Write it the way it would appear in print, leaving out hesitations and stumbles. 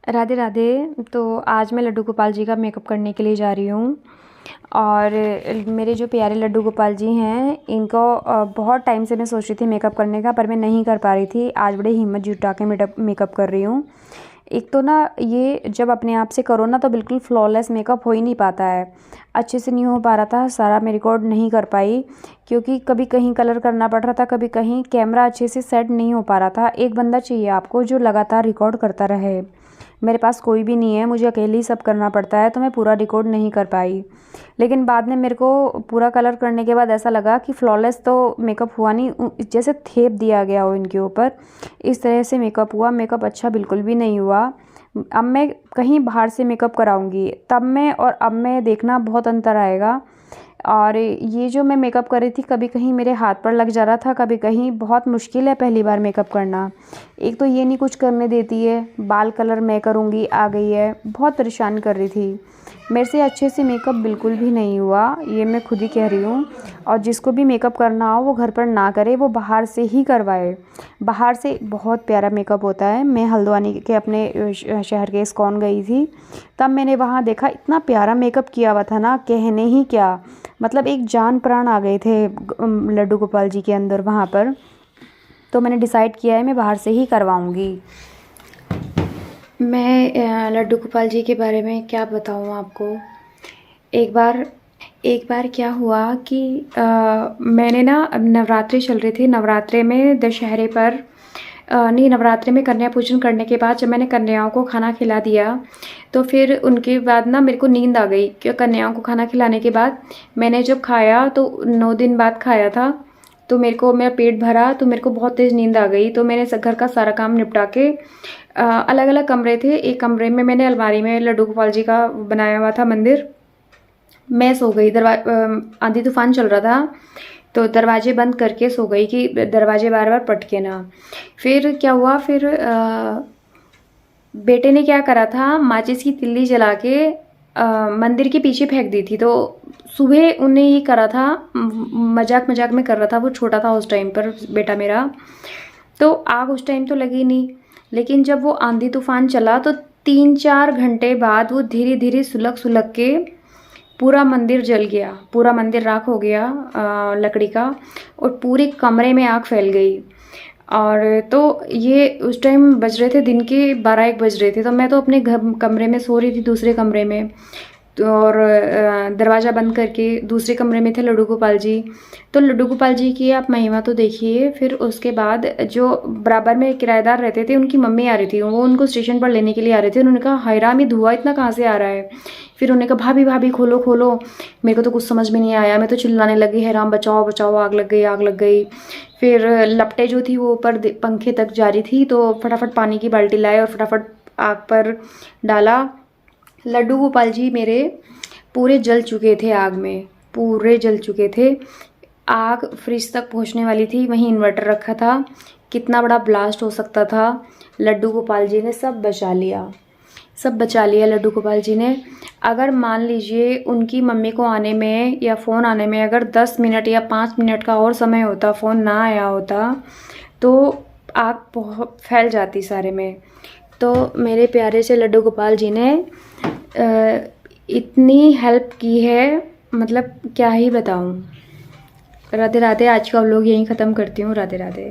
राधे राधे। तो आज मैं लड्डू गोपाल जी का मेकअप करने के लिए जा रही हूँ। और मेरे जो प्यारे लड्डू गोपाल जी हैं इनको बहुत टाइम से मैं सोच रही थी मेकअप करने का, पर मैं नहीं कर पा रही थी। आज बड़े हिम्मत जुटा के मेकअप कर रही हूँ। एक तो ना ये जब अपने आप से करो ना तो बिल्कुल फ्लॉलेस मेकअप हो ही नहीं पाता है, अच्छे से नहीं हो पा रहा था। सारा मैं रिकॉर्ड नहीं कर पाई क्योंकि कभी कहीं कलर करना पड़ रहा था, कभी कहीं कैमरा अच्छे से सेट नहीं हो पा रहा था। एक बंदा चाहिए आपको जो लगातार रिकॉर्ड करता रहे। मेरे पास कोई भी नहीं है, मुझे अकेले ही सब करना पड़ता है, तो मैं पूरा रिकॉर्ड नहीं कर पाई। लेकिन बाद में मेरे को पूरा कलर करने के बाद ऐसा लगा कि फ्लॉलेस तो मेकअप हुआ नहीं, जैसे थेप दिया गया हो इनके ऊपर, इस तरह से मेकअप हुआ। मेकअप अच्छा बिल्कुल भी नहीं हुआ। अब मैं कहीं बाहर से मेकअप कराऊंगी तब मैं, और अब मैं देखना बहुत अंतर आएगा। और ये जो मैं मेकअप कर रही थी कभी कहीं मेरे हाथ पर लग जा रहा था, कभी कहीं बहुत मुश्किल है पहली बार मेकअप करना। एक तो ये नहीं कुछ करने देती है, बाल कलर मैं करूँगी आ गई है, बहुत परेशान कर रही थी। मेरे से अच्छे से मेकअप बिल्कुल भी नहीं हुआ, ये मैं खुद ही कह रही हूँ। और जिसको भी मेकअप करना हो वो घर पर ना करे, वो बाहर से ही करवाए। बाहर से बहुत प्यारा मेकअप होता है। मैं हल्द्वानी के अपने शहर के इस्कॉन गई थी, तब मैंने वहाँ देखा इतना प्यारा मेकअप किया हुआ था ना, कहने ही क्या, मतलब एक जान प्राण आ गए थे लड्डू गोपाल जी के अंदर वहाँ पर। तो मैंने डिसाइड किया है मैं बाहर से ही करवाऊँगी। मैं लड्डू गोपाल जी के बारे में क्या बताऊँ आपको। एक बार क्या हुआ कि मैंने ना, नवरात्रि चल रही थी, नवरात्रे में दशहरे पर नहीं, नवरात्रि में कन्या पूजन करने के बाद जब मैंने कन्याओं को खाना खिला दिया तो फिर उनके बाद ना मेरे को नींद आ गई। क्यों, कन्याओं को खाना खिलाने के बाद मैंने जब खाया तो 9 दिन बाद खाया था, तो मेरा पेट भरा, तो मेरे को बहुत तेज़ नींद आ गई। तो मैंने घर का सारा काम निपटा के, अलग अलग कमरे थे, एक कमरे में मैंने अलमारी में लड्डू गोपाल जी का बनाया हुआ था मंदिर, मैं सो गई। आंधी तूफान चल रहा था तो दरवाजे बंद करके सो गई कि दरवाजे बार बार पटके ना। फिर क्या हुआ, फिर बेटे ने क्या करा था, माचिस की तिल्ली जला के मंदिर के पीछे फेंक दी थी। तो सुबह उन्हें ये करा था, मजाक मजाक में कर रहा था, वो छोटा था उस टाइम पर बेटा मेरा। तो आग उस टाइम तो लगी नहीं, लेकिन जब वो आंधी तूफान चला तो 3-4 घंटे बाद वो धीरे धीरे सुलग सुलग के पूरा मंदिर जल गया, पूरा मंदिर राख हो गया लकड़ी का, और पूरे कमरे में आग फैल गई। और तो ये उस टाइम बज रहे थे दिन के 12-1 बज रहे थे, तो मैं तो अपने घर कमरे में सो रही थी, दूसरे कमरे में। तो और दरवाज़ा बंद करके दूसरे कमरे में थे लड्डू गोपाल जी। तो लड्डू गोपाल जी की आप महिमा तो देखिए। फिर उसके बाद जो बराबर में किराएदार रहते थे, उनकी मम्मी आ रही थी, वो उनको स्टेशन पर लेने के लिए आ रहे थे। उन्होंने कहा, हाय राम, ये धुआं इतना कहाँ से आ रहा है। फिर उन्होंने कहा, भाभी भाभी खोलो खोलो। मेरे को तो कुछ समझ में नहीं आया, मैं तो चिल्लाने लगी, है राम बचाओ बचाओ, आग लग गई आग लग गई। फिर लपटें जो थी वो ऊपर पंखे तक जा रही थी, तो फटाफट पानी की बाल्टी लाए और फटाफट आग पर डाला। लड्डू गोपाल जी मेरे पूरे जल चुके थे आग में, पूरे जल चुके थे। आग फ्रिज तक पहुंचने वाली थी, वहीं इन्वर्टर रखा था। कितना बड़ा ब्लास्ट हो सकता था। लड्डू गोपाल जी ने सब बचा लिया, सब बचा लिया लड्डू गोपाल जी ने। अगर मान लीजिए उनकी मम्मी को आने में या फ़ोन आने में अगर 10 मिनट या 5 मिनट का और समय होता, फ़ोन ना आया होता, तो आग बहुत फैल जाती सारे में। तो मेरे प्यारे से लड्डू गोपाल जी ने इतनी हेल्प की है, मतलब क्या ही बताऊँ। राधे राधे। आज का व्लॉग यहीं ख़त्म करती हूँ। राधे राधे।